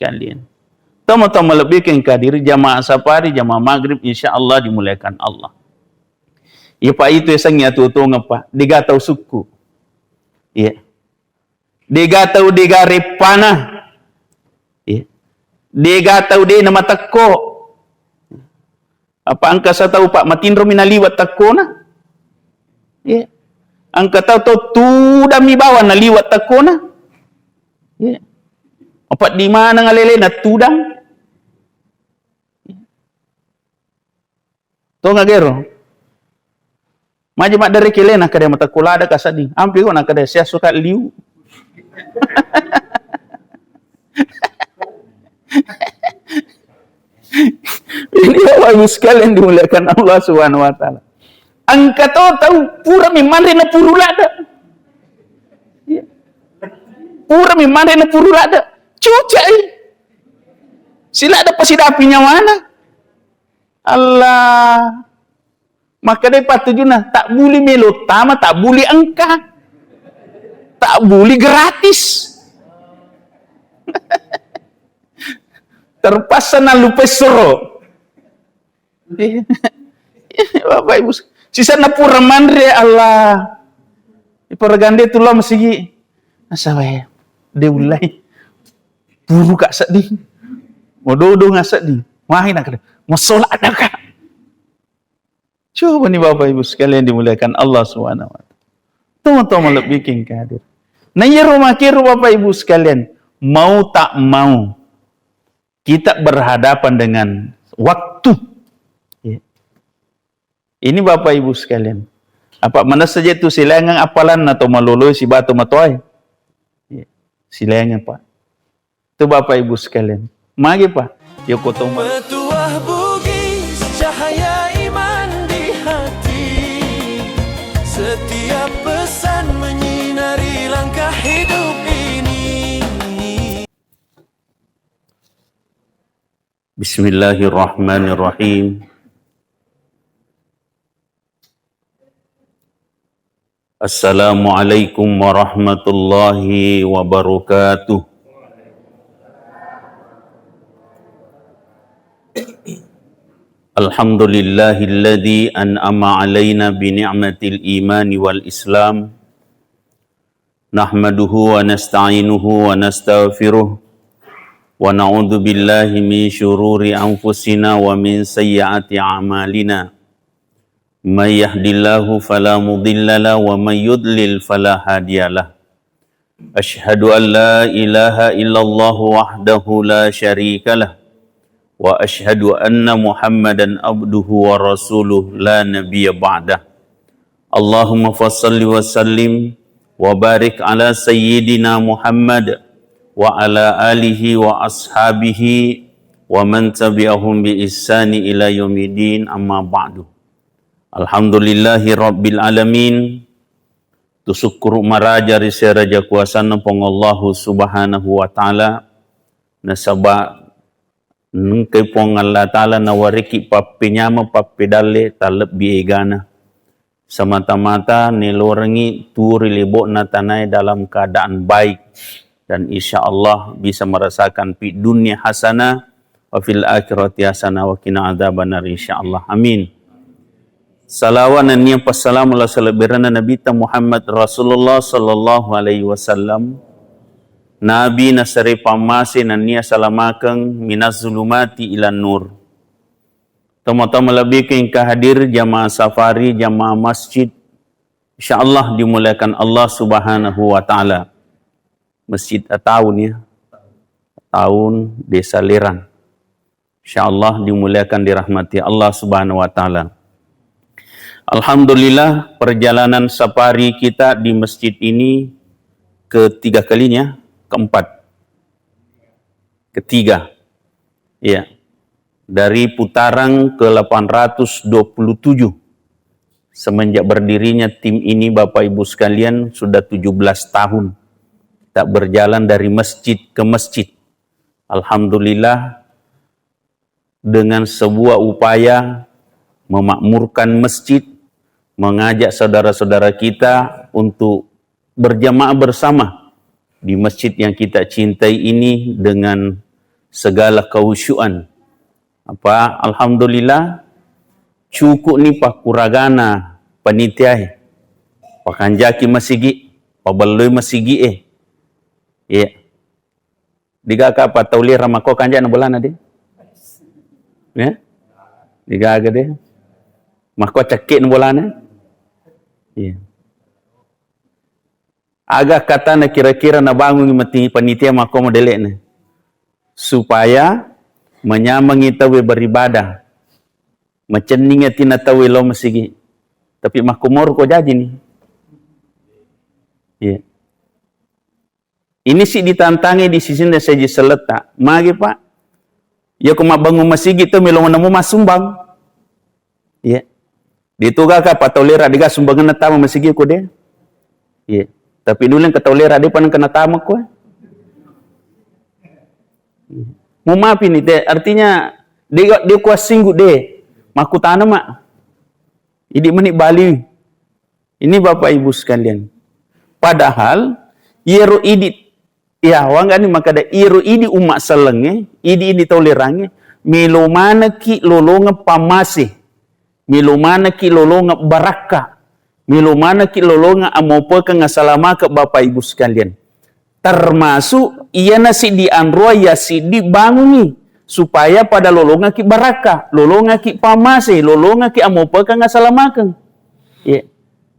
sekalian. Tama-tama lebihkan kadir jamaah safari, jamaah maghrib, insyaAllah dimuliakan Allah. Ya Pak, itu esangnya tuh ngapa? Digatau suku. Ya. Digatau digarip panah. Ya. Digatau di nama teko. Apa angka saya tahu Pak matindro minaliwat teko na? Ya. Angka tahu tu dami bawa na liwat teko na? Ya. Apa di mana ngalele na tudang? Tuh ngagero. Majemak dari kilena kada mata kulada kasadi. Ampi ko na kada sia suka liu. Ini Bapak Ibu sekalian dimuliakan Allah Subhanahu wa taala. Angka tahu pura memandai na purulada. Pura memandai na purulada. Cucai. Sila ada pasidapinya mana? Allah. Maka dia patujuna tak boleh melotama, tak boleh angka. Tak boleh gratis. Terpaksa na lupa soro. Bapak Ibu, sisa na pura mandre Allah. Iparagande tulah masigi. Asaway, dia ulai. Buru kak sedih. Mododo ngasak di. Mahin nak mau solat ada kak? Coba nih Bapak Ibu sekalian dimuliakan Allah Subhanahu wa taala. Tolong lebihkan hadir. Nah ya rumah kira Bapak Ibu sekalian, mau tak mau kita berhadapan dengan waktu. Ya. Ini Bapak Ibu sekalian. Apa mana saja itu silangan apalan atau malolo si batu matoy. Ya. Silangan Pak. Itu Bapak Ibu sekalian. Mari Pak. Yoko Toma. Petuah bugis cahaya iman di hati. Setiap pesan menyinari langkah hidup ini. Bismillahirrahmanirrahim. Assalamualaikum warahmatullahi wabarakatuh. Alhamdulillahilladzi an'ama alaina bi ni'matil imani wal islam. Nahmaduhu wa nasta'inuhu wa nastaghfiruh. Wa na'udzu billahi min syururi anfusina wa min sayyiati a'malina. May yahdihillahu fala mudhillalah wa may yudlil fala hadiyalah. Asyhadu an la ilaha illallah wahdahu la syarikalah. Wa asyhadu anna Muhammadan abduhu wa rasuluh la nabiyya ba'dah. Allahumma fassalli wa sallim wa barik ala sayyidina Muhammad wa ala alihi wa ashabihi wa man tabi'ahum bi ihsani ila yaumidin, amma ba'du. Alhamdulillahi rabbil alamin. Tusyukur maraja risa raja kuasa nampong Allah subhanahu wa ta'ala. Nasaba nungkay pong Allah ta'ala na wariki papinyama papidale talab biegana. Semata-mata nilorangi turi libok na tanay dalam keadaan baik. Dan insya Allah bisa merasakan fi dunia hasanah wa fil akhirati hasanah wa qina adzabannar insya Allah. Amin. Salawat dan niya passalamu ala salabirana Nabi Muhammad Rasulullah sallallahu alaihi wasallam. Nabi nasari pamasi na niya salamakang minas zulumati ilan nur. Tama-tama lebih ke hadir jamaah safari, jamaah masjid. InsyaAllah dimuliakan Allah subhanahu wa ta'ala. Masjid tahun ya. Tahun Desa Lerang. InsyaAllah dimuliakan dirahmati Allah subhanahu wa ta'ala. Alhamdulillah perjalanan safari kita di masjid ini ketiga kalinya. Ketiga, ya, dari putaran ke-827 semenjak berdirinya tim ini Bapak Ibu sekalian sudah 17 tahun tak berjalan dari masjid ke masjid. Alhamdulillah dengan sebuah upaya memakmurkan masjid, mengajak saudara-saudara kita untuk berjamaah bersama di masjid yang kita cintai ini dengan segala kehusyuan. Alhamdulillah cukup ni pakuragana panitia pakanjaki masigi pabaloi masigi ya diga ka pataulir ramako kanja na bolana de ya diga aga de mako cakik na bolana ya aga kata na kira-kira na bangun mati panitia mako modele na supaya menyamangi tawe beribadah maceninga tina tawe lo masigi tapi makumor ko jadi ni ya ini sih ditantangi di sisi na saja seleta magi pak ya kuma bangun masigi tu melo nemu masumbang ya dituga ka patolera diga sumbangan na tama masigi ko de ya tapi dulu yang katolera de panang kena tama ko mau maafin itu artinya dia kuas singgu deh maku tanam mak ini menik Bali ini bapak ibu sekalian padahal iero idit ya wangga ni maka ada iero idi umat selenge idi tolerange melo mana ki lolonga pamase melo mana ki lolonga baraka melo mana ki lolonga amopo ka ngasalama ke bapak ibu sekalian termasuk ia nasi di anroa ya si dibangungi supaya pada lolonga ki baraka, lolonga ki pamase, lolonga ki amopa ka ngasalamakan. Ya.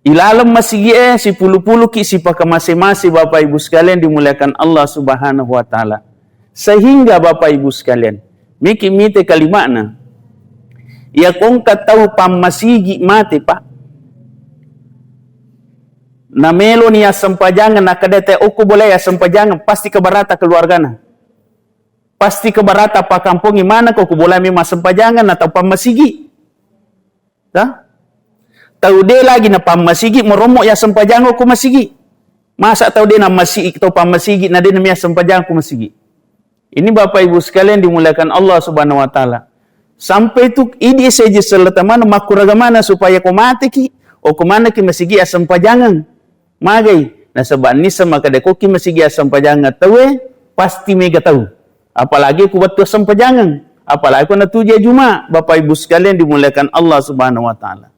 Ilalam masigi si pulu-pulu ki si pakamase-mase Bapak Ibu sekalian dimuliakan Allah Subhanahu wa taala. Sehingga Bapak Ibu sekalian, miki mite kalimana. Ya kong katau pamasigi mate pak. Na melo ni asam pajangan na kadete oku boleh asam pajangan pasti kebarata keluargana. Pasti kebarata pa kampung mana kok boleh memang asam pajangan atau pamasigi. Dah? Tahu dia lagi na pamasigi meromok ya asam pajangan ku masigi. Masa tahu dia na masigi atau pamasigi na dia na asam pajangan ku masigi. Ini Bapak Ibu sekalian dimuliakan Allah Subhanahu wa taala. Sampai tu ini saja seletamana makuragamana supaya ko mati ki o ko mana ki masigi asam pajangan. Magai, nah sebab ni sama kada koki masigi asam pajangan tahu pasti mega tahu. Apalagi ku buat asam pajangan, apalagi ku na tujuh Juma, Bapak Ibu sekalian dimuliakan Allah Subhanahu wa taala.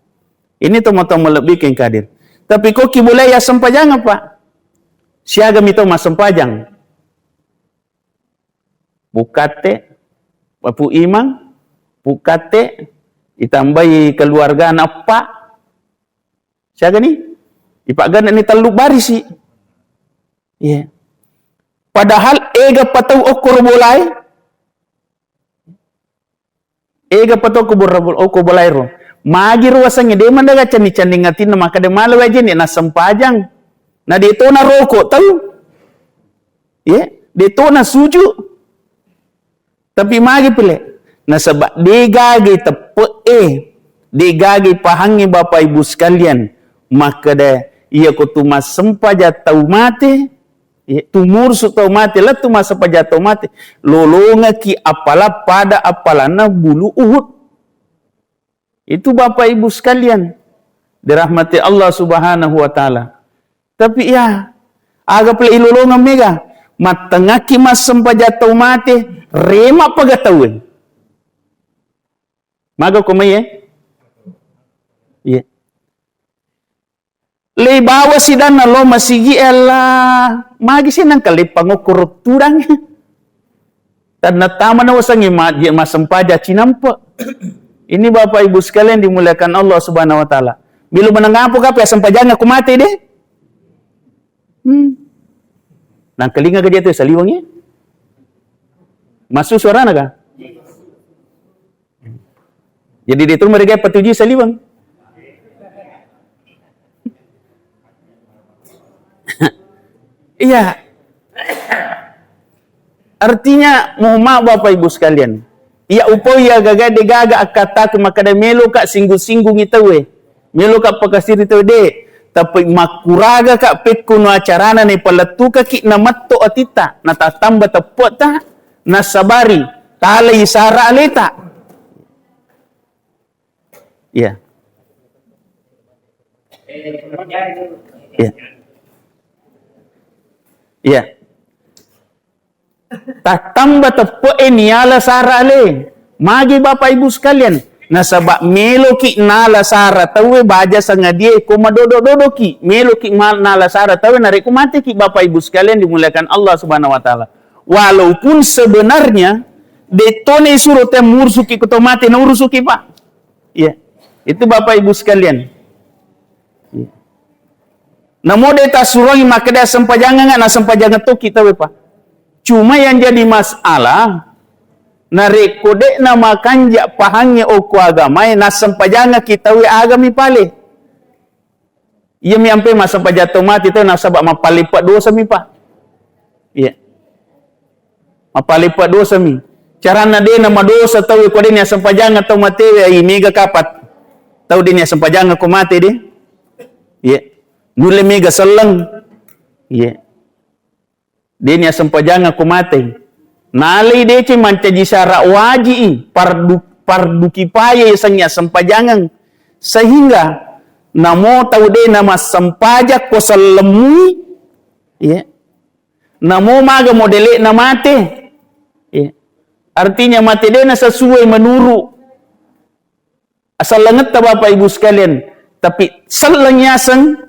Ini teman-teman lebih kadir. Tapi koki boleh asam pajangan pak? Siaga mito asam pajang. Bukate, papu imang, bukate, ditambahi keluarga apa? Siaga ni? Ipagana ni taluk baris sih. Yeah. Padahal ega patau okor bolai. Ega patau okor bolai ro. Magi ruasanya dia mandaga cani-cani ngatin na maka de malu aja ni na sempajang. Na dito na rokok tahu. Yeah. Dito na suju. Tapi magi pile. Na sebab digagi tepe digagi pahangi Bapak Ibu sekalian. Maka de ia ko tuma sempaja tau mate tumur su tau mate la tuma sempaja tau mate lolonga ki apala pada apalana bulu Uhud. Itu Bapak Ibu sekalian dirahmati Allah Subhanahu wa taala. Tapi ya aga pala ilolonga mega matengaki mas sempaja tau mate rema paga tau maga ko mai ya le bawa si dan lo masigi ella magi sinang kali pangukur turang dan natama na wasang dia masempaja cinampa. Ini Bapak Ibu sekalian dimuliakan Allah Subhanahu wa taala. Bila menangapo ka pa sampajangan aku mati deh. Nang kelinga ka dia tu saliwangnya. Masuk suara naga. Jadi itu mereka patuji saliwang. Iya. Artinya mohon Bapak Ibu sekalian. Ya upo ya gaga de gaga akata ke makada melo ka singgung-singgung itu melo ka pakasir itu de tapi makuraga ka pet kuno acarana ni palatu ka ki na matto atita na tatamba tapot ta na sabari tala isara aleta. Ya. Ya. Ya. Tak tambah tepe niala sara le. Magi Bapak Ibu sekalian. Na sabab melo ki nala sara tawe baja sanga dia ko madodo-dodo ki. Melo ki nala sara tawe narik mati ki Bapak Ibu sekalian dimuliakan Allah Subhanahu wa taala. Walaupun sebenarnya detone suruh teh mursuki ko mati na urusuki Pak. Ya. Itu Bapak Ibu sekalian. Ya. Namo deta suruhi maka dia sempajangan na sempajangan to kita we Pak. Cuma yang jadi masalah narik kode nama kanja pahangnya oku agama na sempajanga kita we agami pale. Ia mi ampe masa pajato mati tu na sabab mapalipat dosa mi Pak. Iya. Mapalipat dosa mi. Carana dia nama dosa tahu kode nya sempajanga tau mati we mega kapat. Tahu dia nya sempajanga ko mati dia. Iya. Mule mega seleng. Iya. Dia nya sempajanga ko mati. Nalai dece mancaji syara waji pardu kipaya sangnya sempajangan sehingga namo tahu de nama sempajak ko selemu ya namo maga modele na mate ya artinya mate de na sesuai menuru asal lenget ta Bapak Ibu sekalian tapi selengnya sang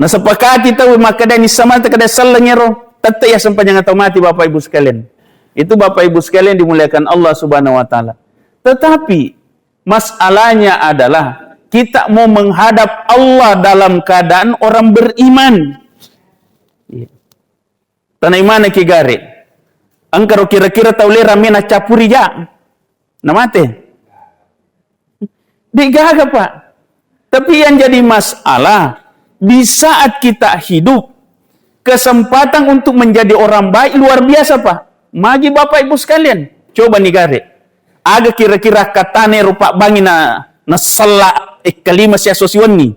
na sepakati tahu maka dani sama ta kada selengnya ro tetap ya sepanjang atau mati Bapak Ibu sekalian. Itu Bapak Ibu sekalian dimuliakan Allah Subhanahu wa taala. Tetapi masalahnya adalah kita mau menghadap Allah dalam keadaan orang beriman. Tanah iman ki gare. Angkaro kira-kira tahu le ramena capuri ja. Namate. Digaga Pak. Tapi yang jadi masalah di saat kita hidup kesempatan untuk menjadi orang baik luar biasa Pak. Magi Bapak Ibu sekalian. Coba nih gare. Aga kira-kira katane rupa bangi na sala kalima sia sosion ni.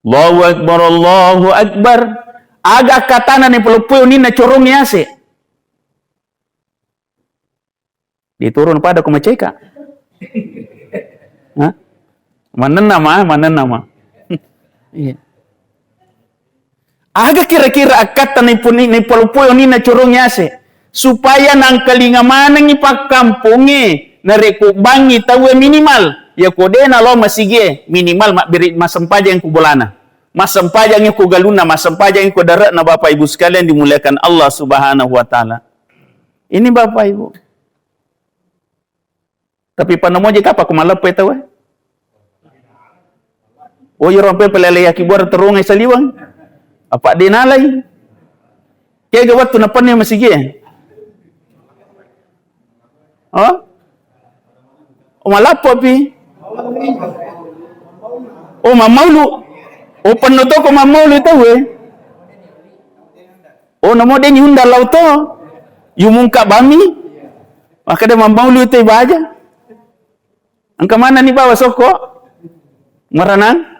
Allahu Akbar, Allahu Akbar. Aga katana ni pelupuyo ni na corong ni ase. Diturun pada ko maceka. Hah? Mana nama? Iya. Aga kira-kira akata ni palupuyo ni na curungnya se supaya nang kalinga manang ipak kampunge nareku bangi tawe minimal ya kode na lo masige minimal beri masempajang ku bolana masempajang ku galuna masempajang ku darat na Bapak Ibu sekalian dimuliakan Allah Subhanahu wa taala. Ini Bapak Ibu. Tapi panamo je kapa kumalape tawe. Oh yo rompe pelele yakibuar terungai saliwang. Apa dinalai? Kaya gawat tu napan niya masige. Oh? O malapo pi. O mamaulu. O panuto ko mamaulu ito eh. O namo din yung dalaw to. Yung mungka bami. Maka din mamaulu ito ibaja. Ang kamana ni bawa soko. Maranang.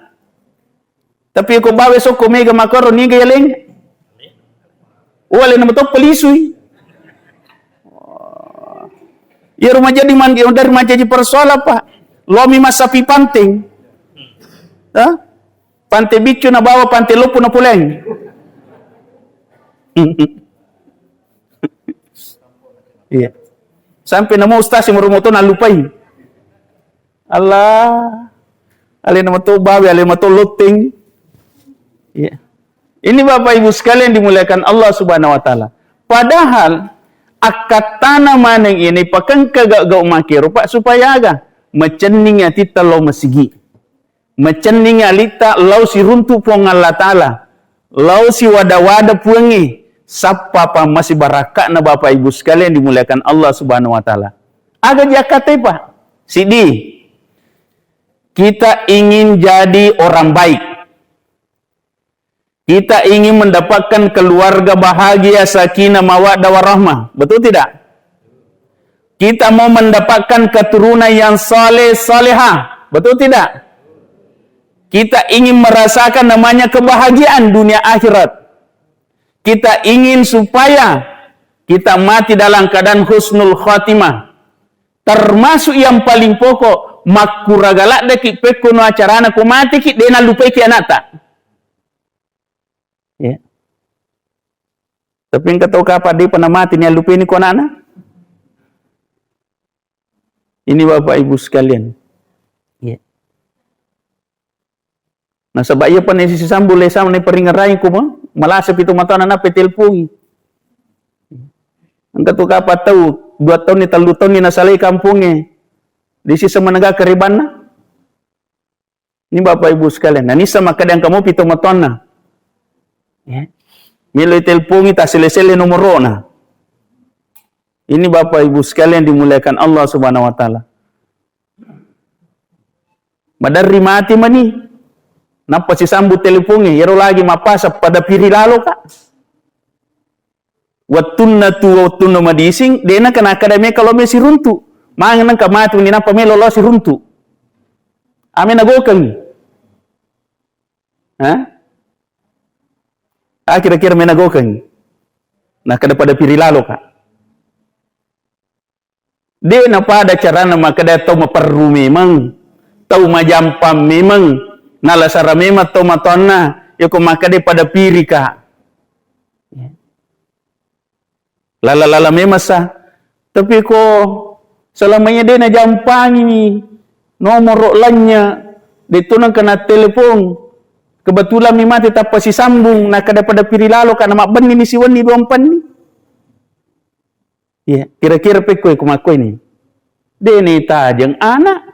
Tapi ko bawe so ko mega makaro ni galing. Wala na to polisui. Ya rumah jadi mandi dari majaji persoala Pak. Lomi masapi panting. Ha? Pante bicu na bawa pante lupu na puleng. Iya. Sampai namo ustasi murumoto na lupai. Allah. Ale na to bawe ale na to luting. Ya. Ini Bapak Ibu sekalian dimuliakan Allah Subhanahu wa taala. Padahal akatana maneng ini pakan kagak makir Pak supaya aga macenninga tita lo masigi. Macenninga lita lau si runtu pong Allah taala. Lau si wada-wada puangi sapa pa masih baraka na Bapak Ibu sekalian dimuliakan Allah Subhanahu wa taala. Aga jakate Pak. Sidi. Kita ingin jadi orang baik. Kita ingin mendapatkan keluarga bahagia, sakinah, mawaddah, warahmah. Betul tidak? Kita mau mendapatkan keturunan yang saleh, salehah. Betul tidak? Kita ingin merasakan namanya kebahagiaan dunia akhirat. Kita ingin supaya kita mati dalam keadaan husnul khatimah. Termasuk yang paling pokok, makuragalak deki pekono acarana ko mati ki dena lupai ki anata. Ya. Tapi engkau tahu kapan dia pernah mati ni lupa ini konana? Ini Bapak Ibu sekalian. Ya. Nah sebab ia pernah sisi sambul lesam ni peringarai ku malah sepitu mata anak petelpungi. Engkau tahu kapan tahu 2 tahun ni 3 tahun ni nasalai kampungnya. Di sisi menegak keribana. Ini Bapak Ibu sekalian. Nah ini sama kadang kamu pitu mata anak. Ya. Milo telpungi tak selesai nomor na. Ini Bapak Ibu sekalian dimuliakan Allah Subhanahu wa taala. Madari mati mani. Napa si sambut telepungi, yaro lagi mapasa pada piri lalo ka. Watunna madising, dena kana akademi kalau me si runtu. Mangan ka mati ni napa me lolo si runtu. Ame nagokang. Ha? Kira-kira menagokang. Nah, kada pada piri lalo ka. Dia na pada cara nama kada tau maperru memang. Tau majampam memang. Nalasara memang tau matonna. Yoko maka dia pada piri ka. Lala-lala memang sah. Tapi ko selamanya dia na jampang ini. Nomor lainnya. Dia tunang kena telepon. Kebetulan memang tetap pasti sambung nak kada pada piri lalo karena mak ben ni si wani 24 ni. Ya, kira-kira pekoi kumakoi ni. Dene tajang anak.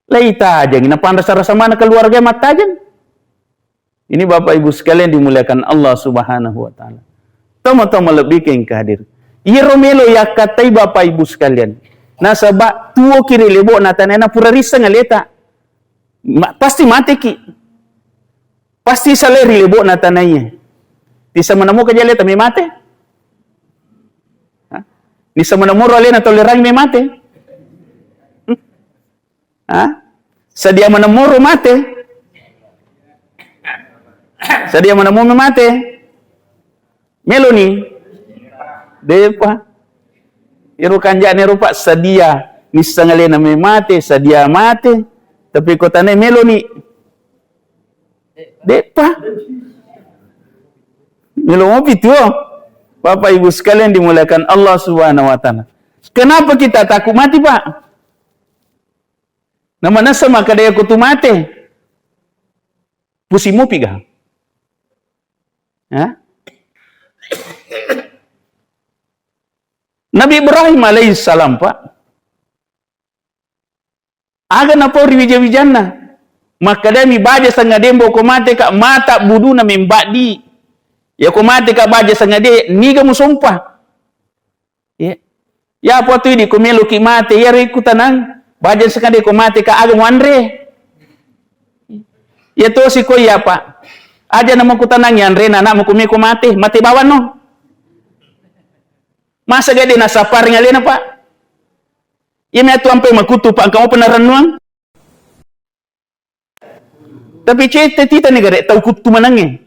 Lai tajang ina rasa-rasa mana keluarga mat tajang. Ini Bapak Ibu sekalian dimuliakan Allah Subhanahu wa taala. Tama-tama lebih keng hadir. Iya romelo ya katai Bapak Ibu sekalian. Nah sebab tuo kiri lebo natanena pura risa ngaleta. Pasti mati ki. Pasti saleri lebo na tanaya. Di sa manamo ka jale tami mate. Ha? Di sa manamo rale na tolerang may mate. Ha? Sa dia manamo mate. Sa dia manamo mate. Meloni. Depa. Iro kanja ni rupa sa dia ni sangale na may mate, sa dia mate. Tapi ko tanay meloni. Depa. Milomo pitu. Bapak Ibu sekalian dimuliakan Allah Subhanahu wa taala. Kenapa kita takut mati, Pak? Nama sama kadaya kutu mati. Pusimu piga. Ha? Nabi Ibrahim alaihissalam, Pak. Aga na po riwija-wijana. Maka dia mi baja sanga dembo ko mate ka mata budu na membadi. Ya ko mate ka baja sanga de niga musumpah. Ya. Ya apa tu di ko melo ki mate ya riku tanang baja sanga de ko mate ka aga muandre. Ya to si ko ya Pak. Aja nama ku tanang yan re na mo ko mate bawan no. Masa gade na sapar ngalena Pak. Ya me atu ampe makutu Pak kamu pernah renung. Tapi cete tita negara tahu kutu manangnya.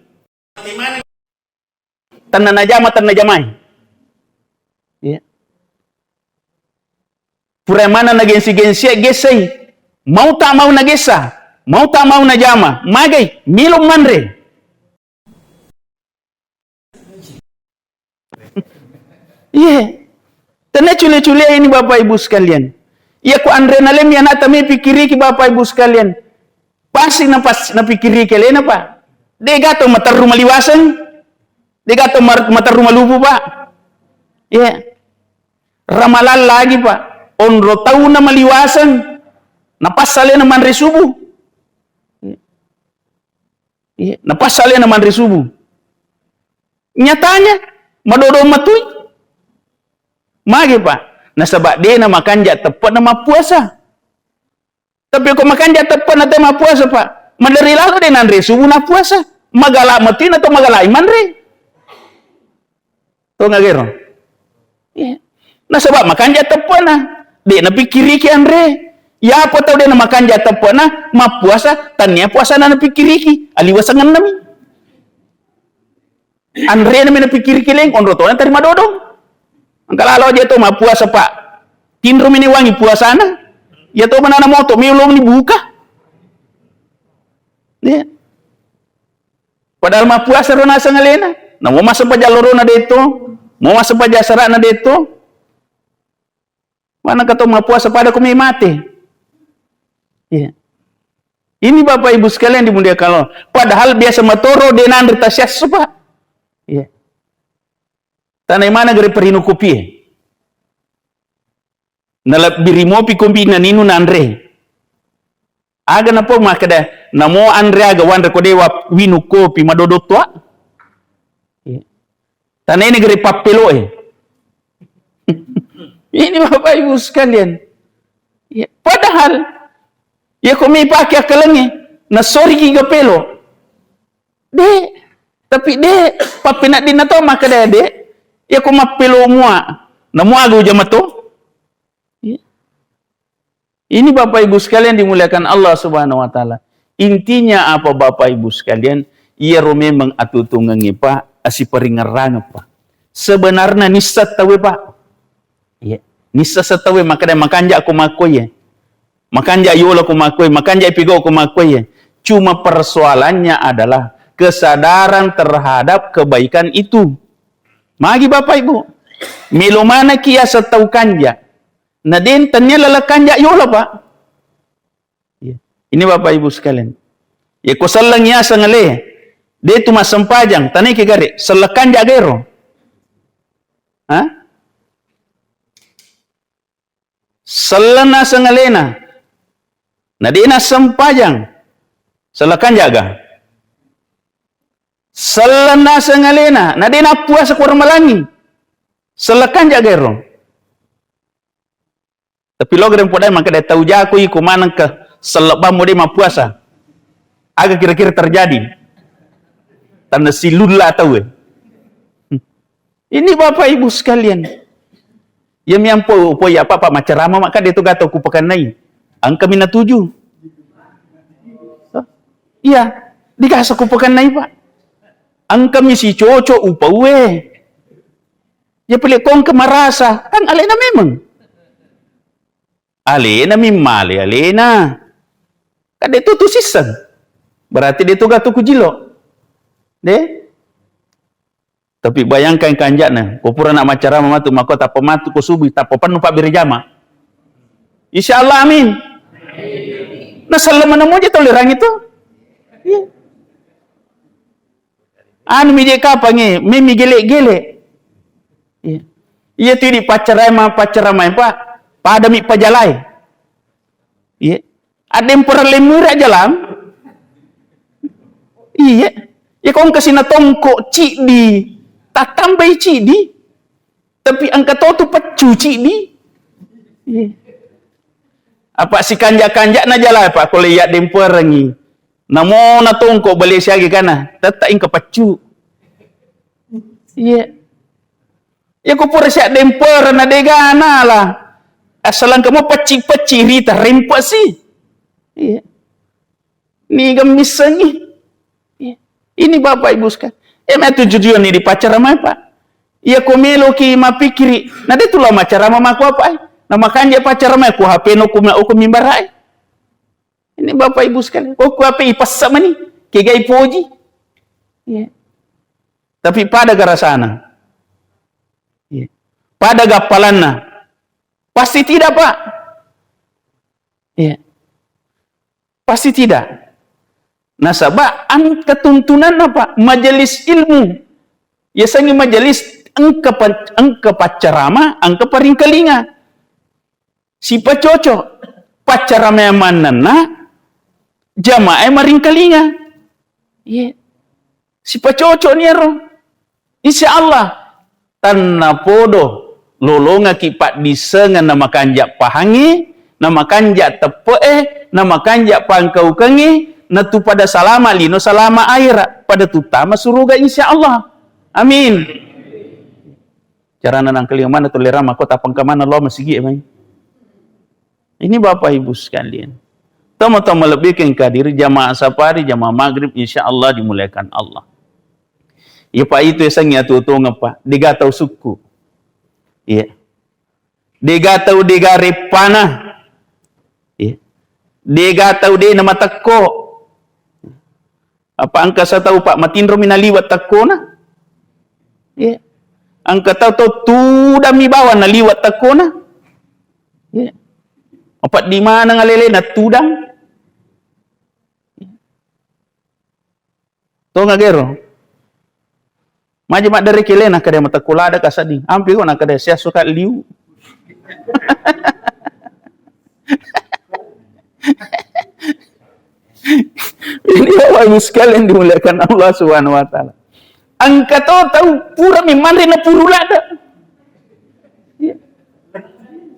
Tanah najamai. Ya. Pura mana na gensi gesai. Mau tak mau na gesa. Mau tak mau na jama. Magai milum manre. Iya. Tanah cule-cule ini Bapak Ibu sekalian. Iya ku andre nalem ya nata me pikiri ki Bapak Ibu sekalian. Pasti napikiri kalian apa? Dia gato mata rumah liwasan. Dia gato mata rumah lubu Pak. Ya. Yeah. Ramalan lagi Pak. Onro tahu nama liwasan. Napas salin nama manre subuh. Yeah. Napas salin nama manre subuh. Nyatanya madodo matui. Magi Pak. Nah sebab dia nama kanja tepat nama puasa. Tapi kau makan dia tepat nanti ma puasa Pak. Madari lalu dia nandre subuh na puasa. Magala matin atau magala iman re. Tahu nggak gero? Yeah. Nah sebab makan dia tepat na. Dia na pikiri ki andre. Ya apa tahu dia na makan dia tepat na. Ma puasa. Tanya puasa na pikiri ki. Aliwasangan nami. Andre na mina pikiri ki leng. Onro to na terima dodong. Angkalalo dia to ma puasa Pak. Tinro mini wangi puasa na. Ya to manana moto, belum dibuka. Ya. Padahal mah puasa rona sangalena. Na mau masuk pa jalur na dito, mau masuk pa jasara na dito. Mana kata mapuasa pada kami mati. Ya. Ini Bapak Ibu sekalian dimuliakan Allah. Padahal biasa matoro denan ritasyas Pak. Ya. Tanah mana gari perinu kopi. Nalap birimopi kombi na ninu na Andre. Aga na po makada namo Andre aga wandre ko dewa winu kopi madodo tua. Ya. Tanah ini gari papelo Ini Bapak Ibu sekalian. Ya, padahal ya kami pakai akalangi na sorry kiga pelo. Tapi papinak din na to maka ya ko mapelo mua. Na mua go jamato. Ya. Ini Bapak Ibu sekalian dimuliakan Allah Subhanahu wa taala. Intinya apa Bapak Ibu sekalian? Ia memang atutungangi Pak asiparingarang Pak. Sebenarnya nisat tawe Pak. Ya, nisa setawe makanja aku makoi ya. Makanja yola aku makoi, makanja ipigo aku makoi ya. Cuma persoalannya adalah kesadaran terhadap kebaikan itu. Magi Bapak Ibu. Milo mana kia setau kanja. Na din tanya lala kanja yola Pak. Ya. Ini Bapak Ibu sekalian. Ya ko salang ya sangale. De tu masempajang tanai ke gare, selakan jagero. Hah? Selana sengalena nadina sempajang selakan jaga selana sengalena nadina puasa kurang malangi selakan jagero tapi lo gerem podai maka dia tahu jaku iku manang ke seleba mode ma puasa agak kira-kira terjadi tanda silula tahu ini Bapak Ibu sekalian. Ya miampo po ya apa macarama maka dia tu gato ku pakan nai. Angka mina 7. Iya, dikasa ku pakan nai Pak. Angka misi coco upa we. Ya pilih kong kemarasa, kan alena memang. Alena mimale alena. Kan dia tu sisan. Berarti dia tu gato ku jilo. Deh. Tapi bayangkan kanjana, popura nak macara mamatu mako tak pematu ko subuh tak penuh pak birjama. Insyaallah amin. Nah salam mana mo jito lirang itu? Iya. Anu mije kapange, mimi gele-gele. Iya. Iya tidi pacarai Pak. Pada mi pajalai. Iya. Ada yang perlemur jalan. Iya. Ya kong kasih na tongko cik di tak tambah cidi, tapi angka tu pecu cidi. Yeah. Apa si kanja-kanja na jala Pak kalau lihat demper rangi. Namo na tongko balik siagi kana, tetap ingka pecu. Iya. Ya ko pura siak demper na degana lah. Asalan kamu peci-peci rita rempa sih. Iya. Ni gamisangi. Iya. Ini Bapak Ibu sekalian. Tujuan ni di pacarama Pak. Ia komelo ki mapikiri. Na de tulah macarama maku apa? Na makanya pacarama ku HP no ku mimbarai. Ini Bapak Ibu sekalian. Kok ku HP ipas sama ni? Kegai poji. Ya. Tapi pada garasana. Ya. Pada gapalanna. Pasti tidak Pak. Ya. Pasti tidak. Nasabah ketuntunan apa? Majelis ilmu. Ya sangi majelis angka pacarama, angka paringkalinga. Si pacocok pacarama yang manana, jamaah maringkalinga. Iya. Si pacocok ni ro. Insyaallah tanna podo lolonga kipat disengan nama kanjak pahangi, nama kanjak tepe, nama kanjak pangkau kangi. Natu pada salama lino salama air pada tutama suruga insyaallah. Amin. Cara nanang keling mana tolera mako tapang ke mana lo masigi emang. Ini Bapak Ibu sekalian. Tama-tama lebihkan kadir jamaah safari jamaah maghrib insyaallah dimuliakan Allah. Ya Pak itu esangnya tutu ngapa? Digatau suku. Iya. Digatau digare panah. Iya. Digatau de nama teko. Apa angka saya tahu Pak matindro minaliwat takko na? Ya. Angka tahu tu dami bawa na liwat takona. Ya. Opat di mana ngalele na tudang. To ngagero. Maji mak dari kelena kada mata kulada kasadi. Ampi ko na kada sia suka liu. Ini Bapak Ibu sekalian dimuliakan Allah Subhanahu wa taala. Angka tahu pura mimandre na purulada. Ya.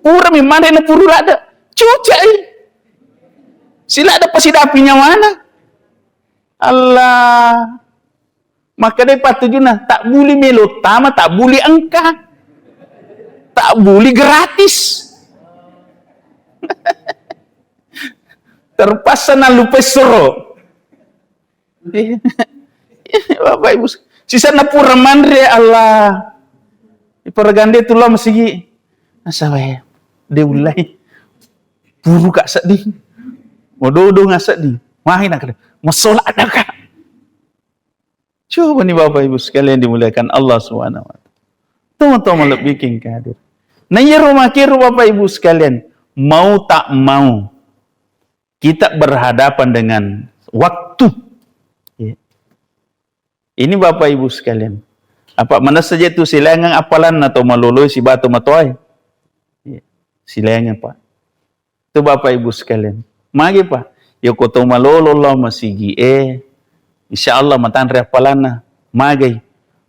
Pura mimandre na purulada. Cucai. Sila ada pasidapinya mana? Allah. Maka dia patujuna tak boleh melotama, tak boleh angka. Tak boleh gratis. Terpaksa na lupa soro. Bapak Ibu, sisa na pura mandre Allah. Iparagande tulah masigi. Asaway, de ulai. Puru kak sedih. Mododo ngasak di. Mahin nak masolat ada kak. Coba nih Bapak Ibu sekalian dimuliakan Allah Subhanahu wa taala. Tunggu-tunggu lebih bikin hadir. Nah ya rumah kira Bapak Ibu sekalian, mau tak mau kita berhadapan dengan waktu. Ya. Ini Bapak Ibu sekalian. Apa mana saja itu silangan apalan atau maluloi si batu matoy. Ya. Silangan Pak. Itu Bapak Ibu sekalian. Magi Pak. Yo koto malolo lo masigi insyaallah matan repalana magai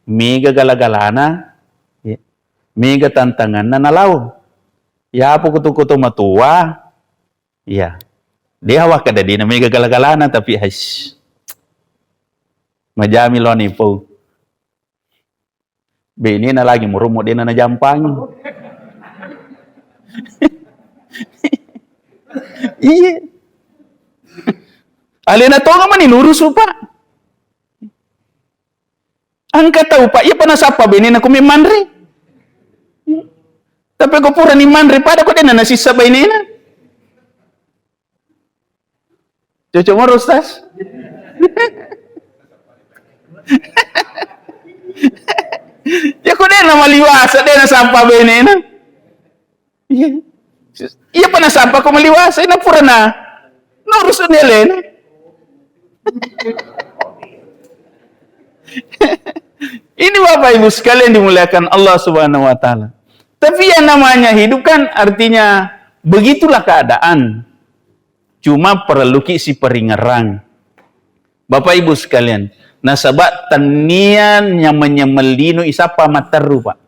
mega galagalana ya. Mega tantanganna nalau. Ya apa kutu-kutu matua. Ya. Dia awak kada dina mega galagalana tapi hais. Majami lo ni po. Bini na lagi murumo dina na jampang. Iya. Alena to nga man inurus Pak. Angka tahu Pak, iya pernah sapa bini na kumimandri. Tapi ko pura ni mandri pada ko din na nasisa ba ini na. Cocok mo Rostas? Ya ko din na maliwasa din na sampa ba ini na. Iya. Iya pa na sampa ko maliwasa, ina pura na. Norus ni Elena. Ini Bapak Ibu sekalian dimuliakan Allah Subhanahu wa taala. Tapi yang namanya hidup kan artinya begitulah keadaan. Cuma perlu si peringerang. Bapak Ibu sekalian, nasabat tanian yang menyemelino isapa mataru Pak.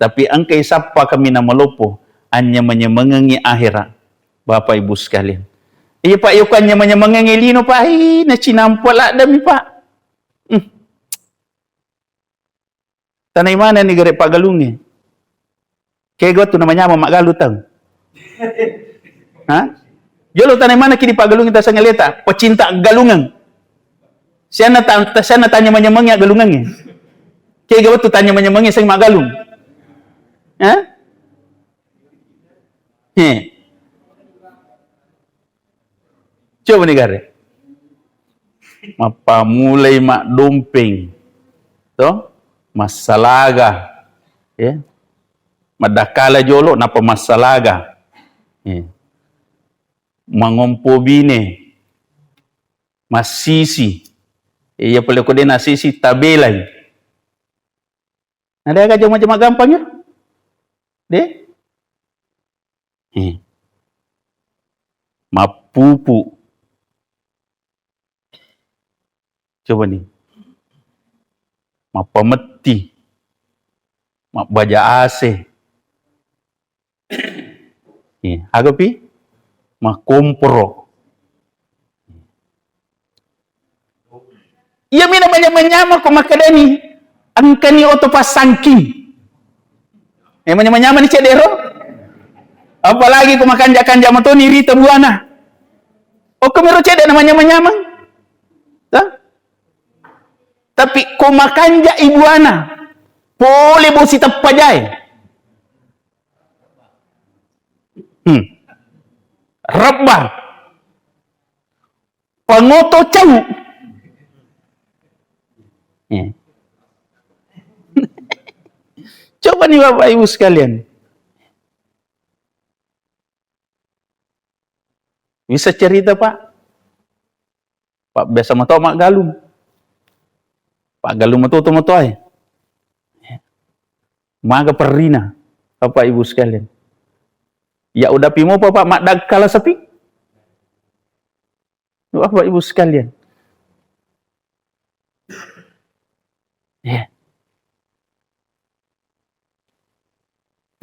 Tapi angka isapa kami na malopo hanya menyemengengi akhirat. Bapak Ibu sekalian. Iya Pak, yuk kan menyemengengi lino Pak. Na cinampala dami Pak. Tanay mana ni gare Pak Galungi? Kaya gue tuh namanya Mak Galu tang. Ha? Jolo tanay mana kini Pak Galungi tasang ngeleta? Pecinta galungan. Saya na tanya menyemengi galungan. Kaya gue tuh tanya menyemengi sang Mak Galung. Ha? Coba nih gare. Mapamulay mak dumping. To? Masalaga. Ya. Madakala jolo na pamasalaga. Ya. Mangompo bine. Masisi. Iya pala ko din nasisi tabelay. Ada ka macam gampang ya? De? Mapupu. Coba nih. Mapameti. Mabaja ase. Agapi? Makompro. Iya mina banyak-banyak ko makadani. Ang kani oto pasangking. Manya-manya ni cedero. Apalagi ko makanja-kanja mo to ni Rita Buana. O kumiro cede namanya manyamang. Tapi kumakanja ibuana, boleh bosi tapajay. Rabba, pangoto cau. Coba nih Bapak Ibu sekalian. Bisa cerita Pak. Pak biasa matau mak galung. Pak galung matau ay. Maga perina. Bapak Ibu sekalian. Ya udah pimo Pak mak dag kala sepi. Bapak Ibu sekalian. Ya.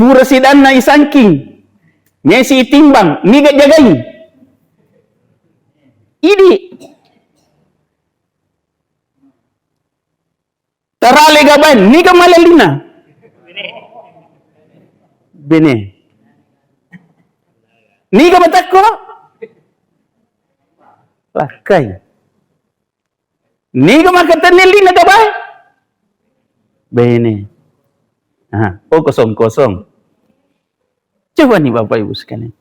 Pura sidan na isangking. Ngesi timbang, niga jagain. Ini. Tarale gaban, niga malalina. Bene. Niga matako. Lakai. Niga makatanilina gabay. Bene. Oh kosong-kosong. Coba nih Bapak Ibu sekalian.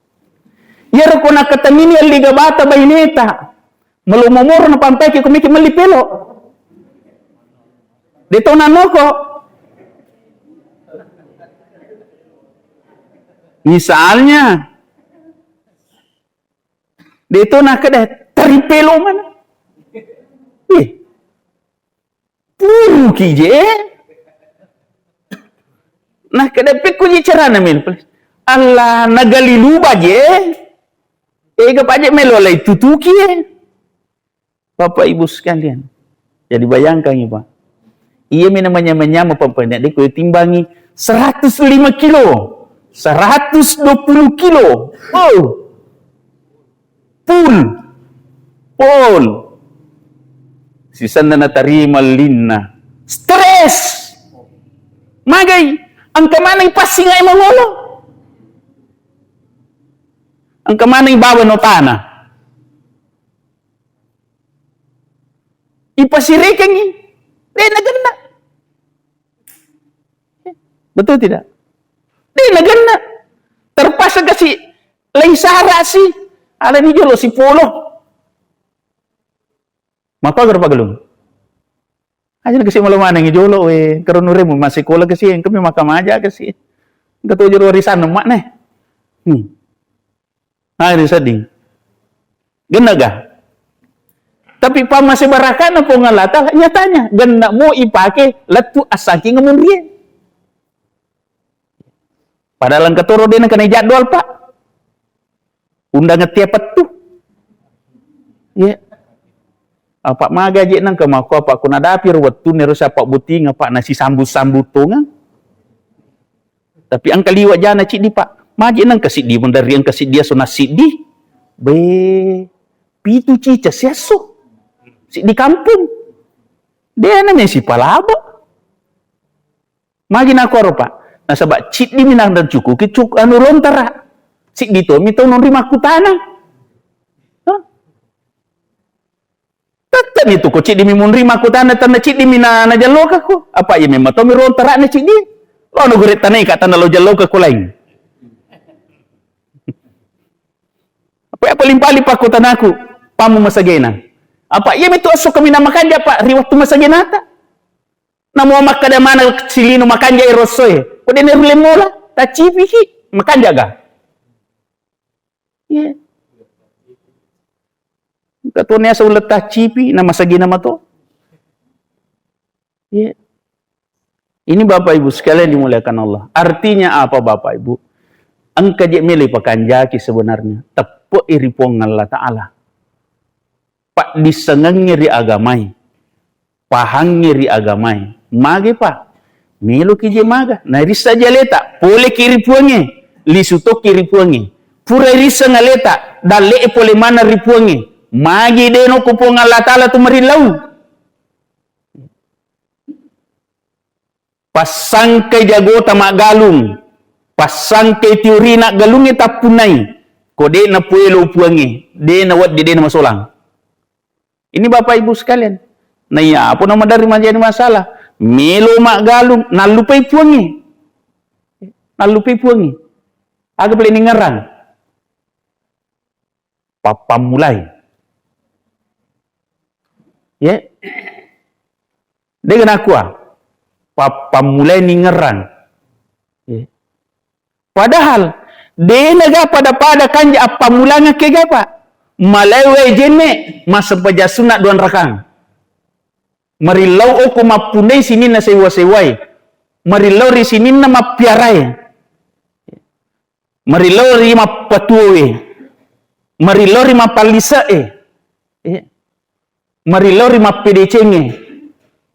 Yara ko nakatamini ang liga bata baineta. Malumumuro na pampeki kumiki malipelo. Dito na ko. Misalnya. Dito na kada taripelo man. Puro kije. Nah kada peko je cara namin. Allah nagaliluba je. Ega paje melolai tutuki Bapak Ibu sekalian. Jadi bayangkan ya Pak. Ia namanya menyama pempenek dia kau timbangi 105 kilo. 120 kilo. Oh. Pul. Sisan na natarima linna. Stres. Magay. Ang kamanay pasingay mangolo. Ang kamanay bawa no tanah. Ipasirikan ni. Dia nagana. Betul tidak? Dia nagana. Terpaksa kasi lain sara si. Ala ni jolo si polo. Mapagar pagalung. Aja kasi malaman ng jolo karunure mo masikola kasi kami makamaja kasi. Gato jero warisan mak ne. Hari seding. Genaga. Tapi pa masih barakan na po nga lata, nyatanya, ganda mo ipake latu asaki nga munrie. Padahal ang katuro din ang kanay jadwal pa. Undang ngetiapat tu. Ya. Apa magaji nang kamako apa kuna dapir watu nero sa pak buti nga pa nasi sambut-sambut to nga. Tapi ang kaliwa jana cik di pak. Maji nang kasih di dari yang kasih dia so nasi di. Pitu cica siaso. Si di kampung. Dia namanya si palaba. Magi na ko pak. Nasabak cik di minang dan cukup kicuk anu lontara. Cik di to mito non rima kutana. Tatan itu ko cik di mimun rima kutana tanah cik di mina na jaloka ko. Apa ya memang to mi lontara na cik di. Lo no gurit tanai ka tanah lo jaloka ko lain. Apa paling-paling pak kutanaku pamu masagena. Apa iya itu asok kami namakan dia pak riwat tu masagenata. Namu makada mana silino makan dia erosoe. Kode ne rule mola ta cipi ki makan jaga. Iya. Katone asa ulet ta cipi na masagena mato. Iya. Ini Bapak Ibu sekalian dimuliakan Allah. Artinya apa Bapak Ibu? Angka je milih pakanjaki sebenarnya. Tepo iripong Allah Ta'ala. Pak disengengiri agamai. Pahangiri agamai. Mage pak. Milo kije maga. Na risa jaleta. Pole kiripuange. Lisuto kiripuange. Pura risa ngaleta. Dale pole mana ripuange. Mage deno kupong Allah Ta'ala tumarilau. Pasang kay jagota magalung. Pasang kay teori nak galungi tapunai. Kode na puelo puangi. De na wat de na masolang. Ini Bapak Ibu sekalian. Nah ya, apa nama dari menjadi masalah? Melo mak galung, nalupai puangi. Nalupai puangi. Agak boleh ngerang. Papa mulai. Ya. Dengan aku Papa mulai ngerang. Padahal de naga pada kanja apa mulanya ke gapa malewe jene masa pajasuna duan rakang marilau oku mapunai sini na sewa-sewai marilau ri sini na mapiarai marilau ri mapatuwe marilau ri mapalisae marilau ri mapedecenge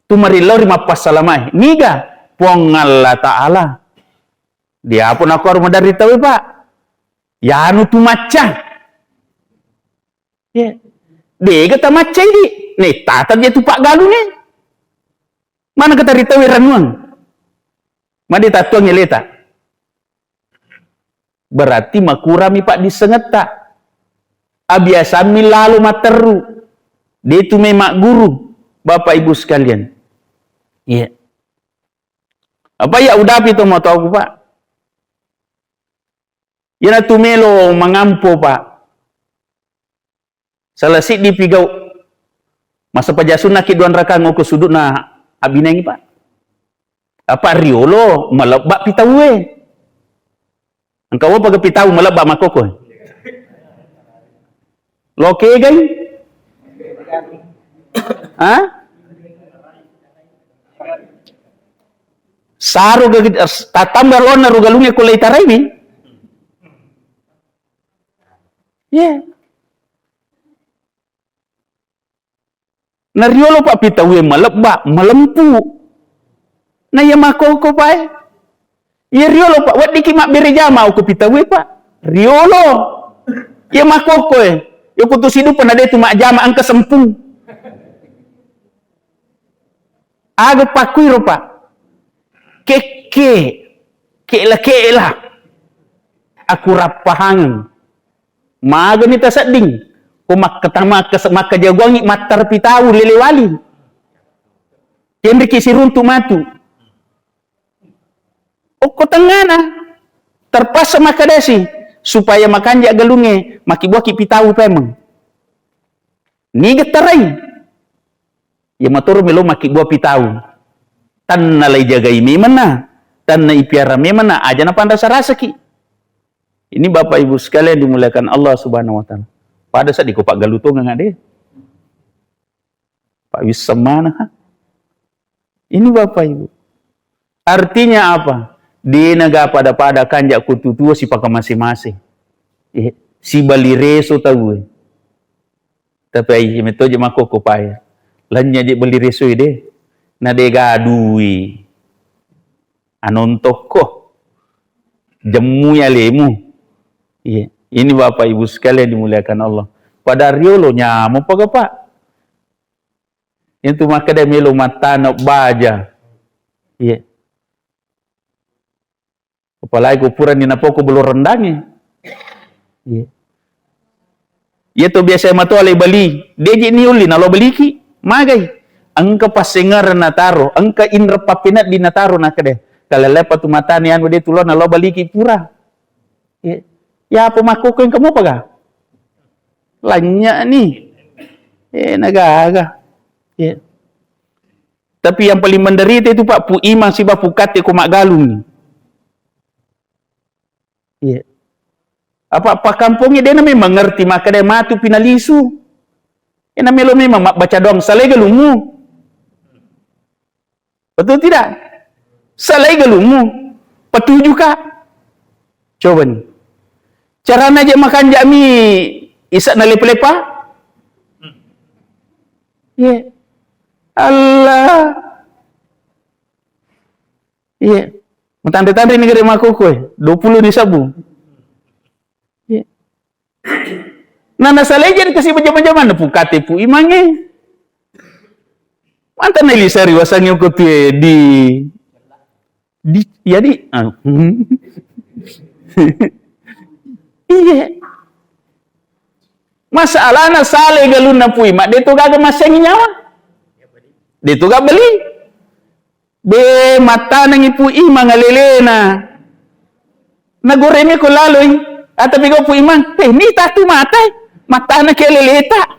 tu marilau ri mapasalamai niga pong Allah Ta'ala dia pun aku harus dari tahu pak ya anu tu macam dia kata macam ini nih tata dia tu pak galu nih mana kata ritawi ranuang mana tatuang leta berarti makurami pak disengeta abiasami lalu materu dia itu memang guru bapak ibu sekalian apa ya udah itu mau tahu pak yana tumelo mangampo pak salasi di pigau masa pajasun nak kiduan rakang ko sudut na abinangi pak apa riolo malabak pitawe engkau apa pitaw malabak makoko loke gay ha saru tatambar ona rugalunge ko leitaraimi nariolo pak pitawe malabak malempu na ya makoko pak ya riolo pak wat diki mak berejama aku pitawe pak riolo ya makoko ya putus hidup pada itu mak jama angka sempung aga pakuiro pak kela aku rapahang maga ni tasading kumak ketama maka jaguangi matar pitawu lelewali kendri kisiruntu matu oko tengana terpaksa makadasi supaya makanja galunge makibuaki pitawu pemeng ni getarai ya maturu melo makibuah pitawu tan nalai jagai memana tan na ipiara memana aja na panda sarasaki ini bapak ibu sekalian dimuliakan Allah subhanahu wa ta'ala pada saat di kopak galuto nggak ada Pak Wisam mana ini bapak ibu artinya apa di negara pada kanjak kututua si pakai masing-masing si balireso tahu tapi ai metode mako kopaya lanya je balireso ide na de gadui anon toko jemu ya lemu ini bapak ibu sekalian dimuliakan Allah pada riolo nyamo paga pak itu maka dia melo matana baja apalagi kupuran ni napoko belum rendangnya itu biasa matu alai bali deji niuli nalo baliki magai angka pasengar nataro angka indra papinat di nataro nakade kalau lepas tu mata ni anu dia tulon nalo baliki pura ya apa makoko yang kamu paga lanya ni nagaga tapi yang paling menderita itu pak pu imang si bapu kate ko mak galung ni apa kampungnya dia memang mengerti maka dia matu pinalisu namelo memang baca doang salai galungmu betul tidak salai galungmu petuju kak coba nih caranya aja makan jami isak na lepa-lepa Allah mentanda-tanda negara makoko 20 di sabu nana salejan kasih bajaman-jaman na pukate pu imange mantan elisari wasangyo ko di masalah na sale galun na pui mak deto gaga masengi nyawa deto ga beli be mata nang ipu imang alelena nagoreme ko laloy ata bigo pu imang ni tatu mata na keleleta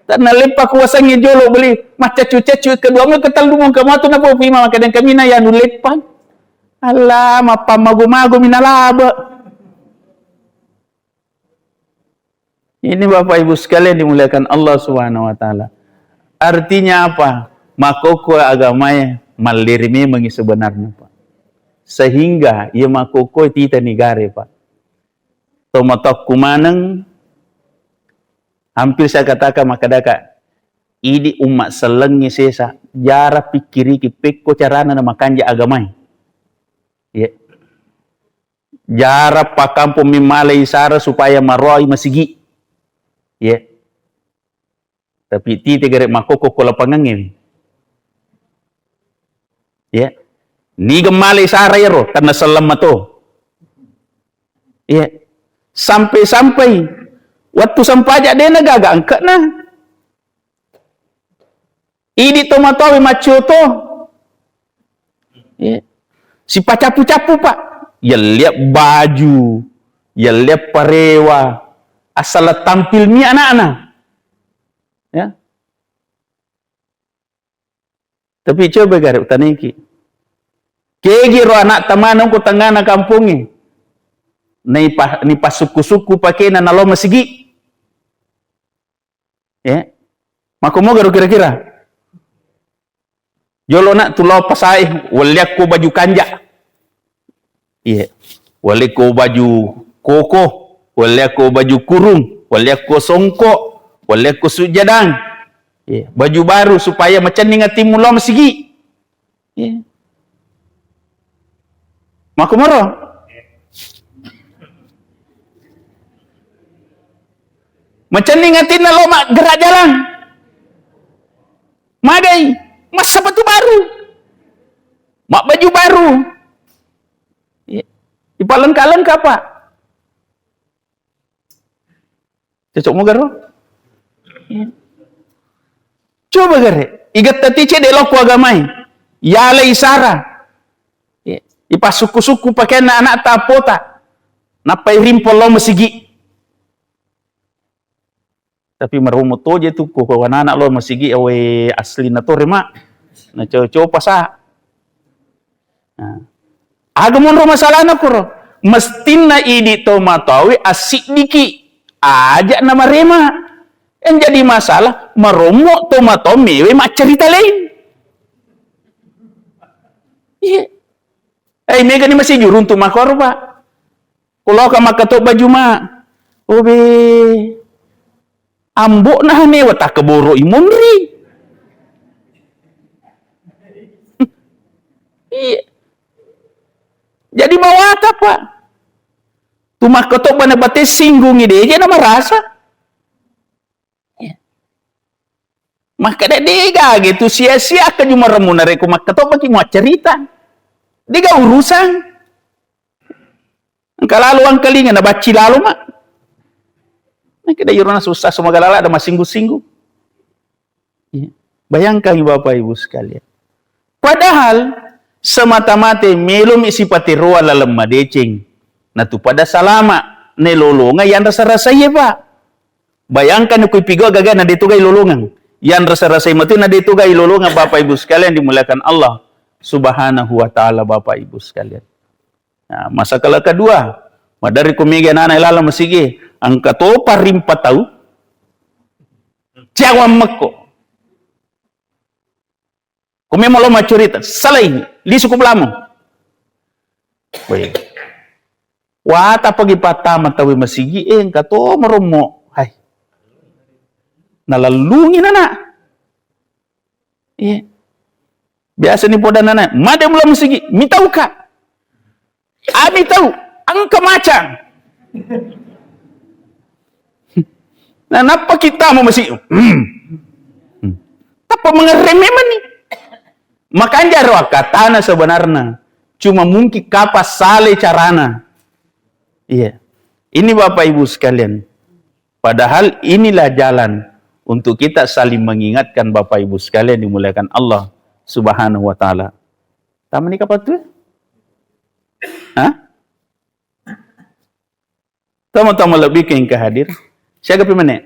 tak nalepa ko wasangi jolo beli maca cuce kedua mo ketal dumong kamatu na pu imang kadang kami na ya nulepan Allah, mapamago-mago minalaba. Ini Bapak Ibu sekalian dimuliakan Allah Subhanahu wa taala. Artinya apa? Makoko agamanya maliri memang sebenarnya, Pak. Sehingga ia makoko tita negara, Pak. Tomatok kumanang hampir saya katakan makadaka ini umat selengi sesa jara pikiri ki pekko carana na makanja agamai. Ya. Jara pakampo mimalai sara supaya maroi masigi. Ya. Tapi tite garek makoko ko lapangan ini. Ya. Ni gemalai sara yero karena selama to. Ya. Sampai-sampai waktu sampaja dia nagaga angkat na. Ini tomatowi macoto. Ya. Si pacapu-capu, Pak. Ya lihat baju, ya lihat parewa, asal tampil mi anak-anak. Ya. Tapi coba garip taniki. Kegiro anak tamanong ko tangana kampungi. Ni pasuku-suku pakai na nalo masigi. Ya. Makumo garo kira-kira. Jolo nak tulau pasai, waliak ko baju kanja. Iya. Waliak ko baju koko, waliak ko baju kurung, waliak ko songko, waliak ko sujadang. Iya. Baju baru supaya macam ni ngati mula masigi. Iya. Makumoro. Macam ni ngati na lo gerak jalan. Magai. Mas sepatu baru. Mak baju baru. Ipalengka-lengka, Pak. Cocok mo garo? Coba gare. Igat tatice de lo ko agamai. Yale isara. Ipasuku-suku pakai anak tapota. Napai rimpol lo masigi. Tapi marumot to je tu ko anak lo masigi awe asli na to rema. Na cowo pasa. Nah. Agamon ro masalah na ko ro. Mestina idi to matawi asik diki. Ajak nama rema. En jadi masalah maromo to matawi mewe mak cerita lain. Iya. Mega ni masih jurun tu makor, Pak. Kulau ka makatok baju mak. Obe. Ambok nah ne wata keboro imunri. Iya. Jadi mawata, Pak. Tu makatok bana bate singgung ide je nama rasa. Iya. Maka dega gitu sia-sia ke cuma remunare ku makatok bagi mau cerita. Diga urusan. Engkau lalu angkalingan na baci lalu mak. Nah, kita yurana susah semua galala ada masinggu-singgu. Ya. Bayangkan Bapak Ibu sekalian. Padahal semata-mata melum isi patiroa lalam madecing. Nah tu pada salama nelolonga yang rasa-rasa ya, Pak. Bayangkan ku pigo gaga na ditugai lolongan. Yang rasa-rasa matu na ditugai lolongan Bapak Ibu sekalian dimuliakan Allah Subhanahu wa taala Bapak Ibu sekalian. Nah, masalah kedua, madari kumiga nana ilala masigi angka topa rimpa tahu jawam mekko kumi malo macurita salai li suku belamo baik wata pagi patama tawi masigi angka to meromo hai nalalungi nana iya biasa ni poda nana made mula masigi mi tahu ka ami tahu angka macam. Nah, napa kita mau masih apa mengerem memang nih? Makanya roh katana sebenarnya cuma mungkin kapas sale carana. Iya. Ini Bapak Ibu sekalian. Padahal inilah jalan untuk kita saling mengingatkan Bapak Ibu sekalian dimuliakan Allah Subhanahu wa taala. Taman ni kapan tu? Hah? Tama-tama lebih ke yang hadir. Siapa mana?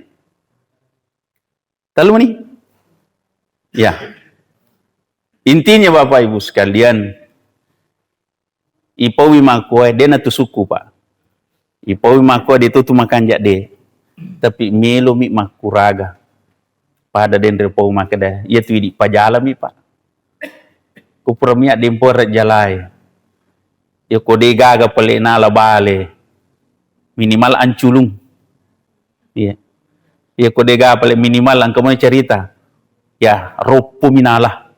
Tahu ni? Ya. Intinya Bapak Ibu sekalian, ipawi makoe dia na tu suku Pak. Ipawi makoe dia tu makan jak de. Tapi melo mi makuraga. Pada den repau makada. Ia tu di pajala mi Pak. Kupuramiak dempor jalai. Ya kode gaga pelena la bale. Minimal anculung. Iya. Ya kode gaga pale minimal ang kamu cerita. Ya, ropo minalah.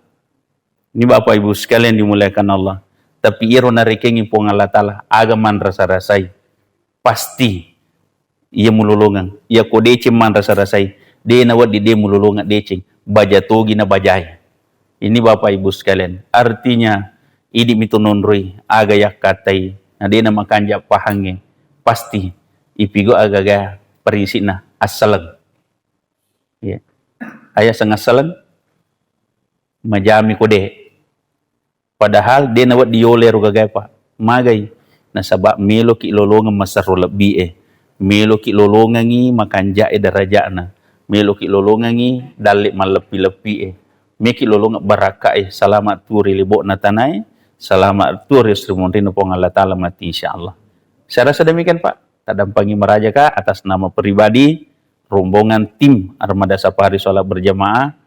Ini Bapak Ibu sekalian dimuliakan Allah. Tapi iro narekengi pong Allah Ta'ala. Agaman rasa-rasai. Pasti. Ia mululungan. Ia kodece man rasa-rasai. Dia nawat di dia mululungan deceng. Bajatogi na bajai. Ini Bapak Ibu sekalian. Artinya. Idi mito nonroi. Aga yak katai. Nah dia nama kanja pahange. Pasti. Ipigo agaga perisi na. Asalang. Ya. Ayah sangasalang. Majami kode. Padahal dia nawat diole rugagay pa. Magay. Nasabak melo ki lolongan masaro lebih Melo ki lolongangi makanja daraja na. Melo ki lolongangi dalik malepi-lepi Meki lolongan baraka salamat turi libok na tanay. Salamat turi srimonrin po ng Allah Ta'ala mati insyaallah. Saya rasa demikian Pak. Tadampangi meraja ka atas nama pribadi rombongan tim Armada Safari Sholat Berjamaah.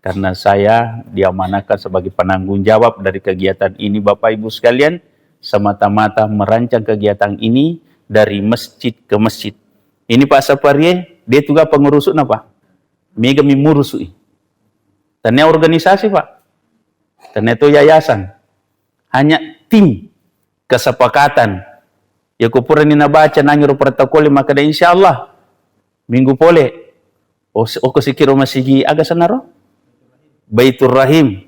Karena saya diamanahkan sebagai penanggung jawab dari kegiatan ini Bapak Ibu sekalian. Semata-mata merancang kegiatan ini dari masjid ke masjid. Ini Pak Saparie, dia juga pengurusuk Pak. Mega mimurusui. Tanya organisasi Pak. Tanya itu yayasan. Hanya tim kesepakatan. Ya kupuran ini baca nangiro protokol maka da insyaallah minggu pole. O kesikiro masigi aga sanaro. Baitur Rahim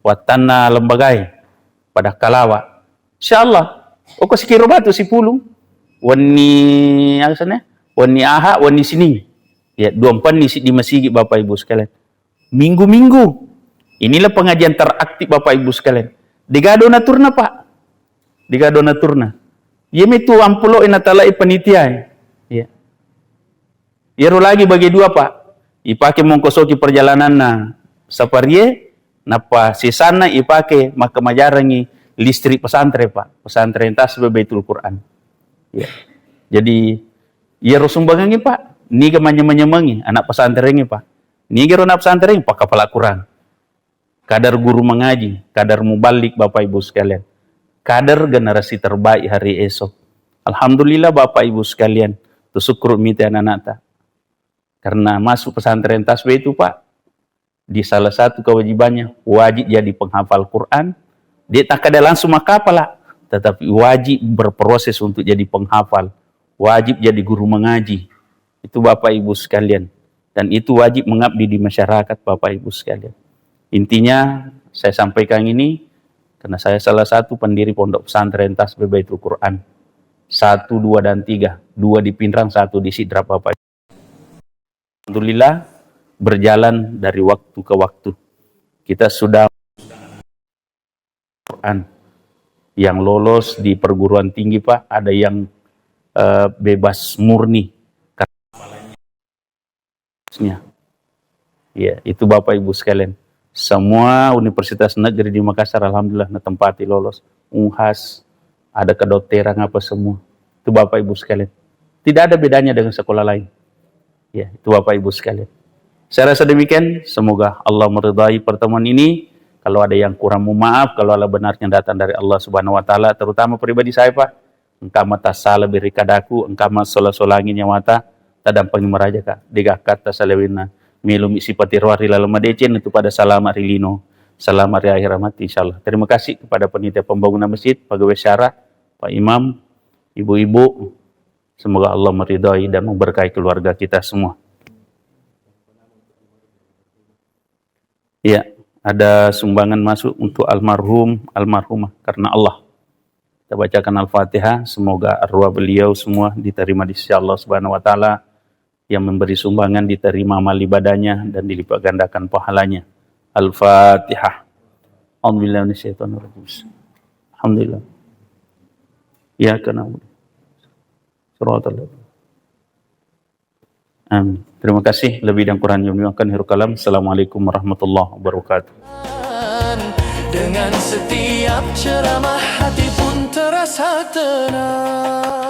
watana lembagai pada Kalawa. Insyaallah. Oko sikiro batu si pulung. Wani apa sana? Wani aha, wani sini. Ya, 24 di masjid Bapak Ibu sekalian. Minggu-minggu. Inilah pengajian teraktif Bapak Ibu sekalian. Digado naturna Pak. Digado naturna. Yeme tu ampulo inatalai panitia. Ya. Yero lagi bagi dua Pak. Ipake mongkosoki perjalanan na Saparie, napa sisana ipake maka majarangi listrik pesantren Pak, pesantren tasbih Baitul Quran. Ya. Jadi ia rusumbangangi Pak, niga manyemangi anak pesantrennya Pak. Niga anak pesantren Pak kepala Quran. Kadar guru mengaji, kadar mubalik Bapak Ibu sekalian. Kadar generasi terbaik hari esok. Alhamdulillah Bapak Ibu sekalian, tusyukur miti anak-anak. Karena masuk pesantren tasbih itu Pak, di salah satu kewajibannya wajib jadi penghafal Quran. Dia tak ada langsung makapala, tetapi wajib berproses untuk jadi penghafal, wajib jadi guru mengaji. Itu Bapak Ibu sekalian, dan itu wajib mengabdi di masyarakat Bapak Ibu sekalian. Intinya saya sampaikan ini karena saya salah satu pendiri pondok pesantren tasbih Baitul Quran 1, 2, dan 3, 2 di Pindrang, 1 di Sidrap Bapak. Alhamdulillah berjalan dari waktu ke waktu. Kita sudah Quran yang lolos di perguruan tinggi Pak, ada yang bebas murni. Ya, itu Bapak Ibu sekalian. Semua universitas negeri di Makassar alhamdulillah netempati lolos. Unhas, ada kedokteran apa semua. Itu Bapak Ibu sekalian. Tidak ada bedanya dengan sekolah lain. Ya, itu Bapak Ibu sekalian. Saya rasa demikian, semoga Allah meridai pertemuan ini. Kalau ada yang kurang, mohon maaf. Kalau Allah benarnya datang dari Allah Subhanahu wa taala, terutama pribadi saya Pak. Engkau mata salah beri kadaku, engkau mah sola-solangin yang mata tadam pangimaraja ka. Diga kata salawina milumi sipati rohari lalama decen itu pada salamat rilino. Selamat hari akhir amat insyaallah. Terima kasih kepada panitia pembangunan masjid, pegawai syara, Pak Imam, ibu-ibu. Semoga Allah meridai dan memberkahi keluarga kita semua. Ya, ada sumbangan masuk untuk almarhum, almarhumah karena Allah. Kita bacakan Al-Fatihah, semoga arwah beliau semua diterima di sisi Allah Subhanahu wa taala. Yang memberi sumbangan diterima amal ibadahnya dan dilipat gandakan pahalanya. Al-Fatihah. A'udzubillahi minasyaitonir rajim. Alhamdulillah. Ya kana. Amin. Terima kasih. Lebih dan kurangnya menyuakan hiru kalam. Assalamualaikum warahmatullahi wabarakatuh. Dengan setiap ceramah hati pun terang. rasa tenang.